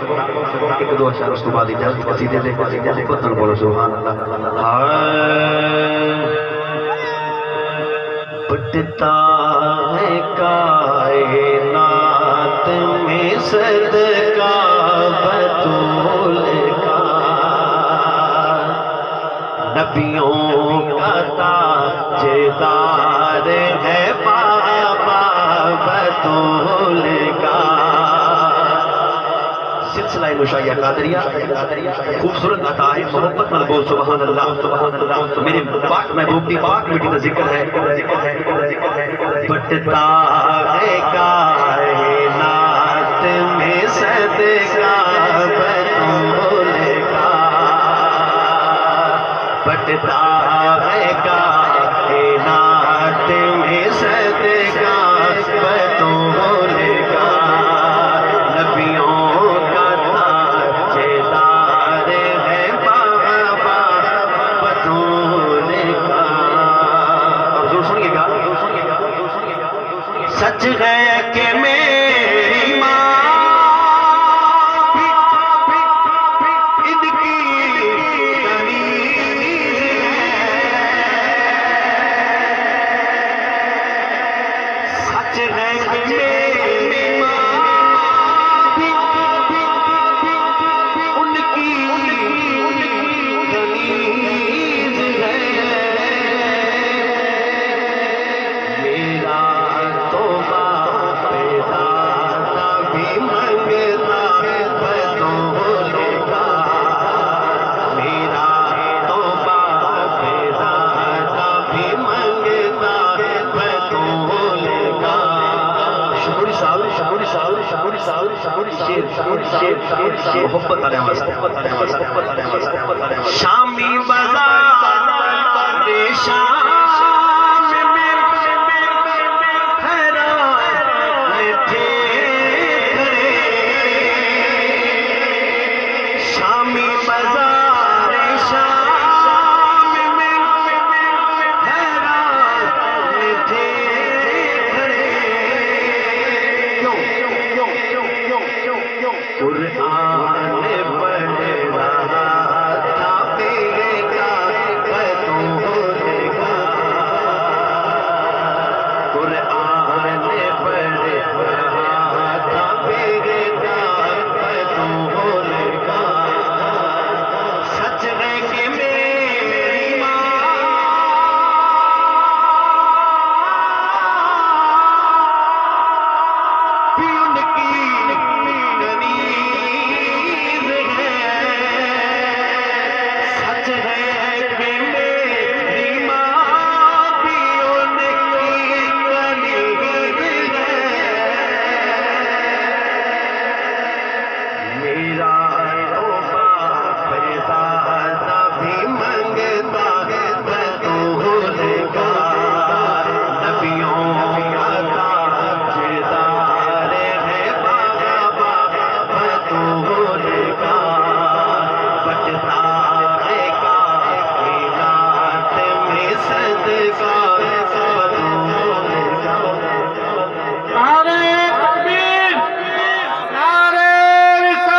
ایک دو اشعار اس کو بعد اجازت قصیدے دے فتن بولو سبحان اللہ. بٹتا ہے کائنات میں صدقہ بطول کا، نبیوں کا تاجدار ہے بابا بطول کا. سلسلہ نشائیہ قادریہ خوبصورت عطا ہے، محبت نال بول سبحان اللہ سبحان اللہ. میرے پاک محبوب دی پاک مٹی کا ذکر ہے. بٹتا ہے کائنات میں صدقہ بطول کا، بٹتا ہے کائنات میں صدقہ بطول کا، نبیوں سچ ہے کہ میری ماں ان کی کنیز ہے، سچ ہے کہ میری ماں ان کی کنیز ہے. میرا محبت شامی بازار شام میں حیران تھے کھڑے، شامی بازار شام میں حیران تھے کھڑے. قرآن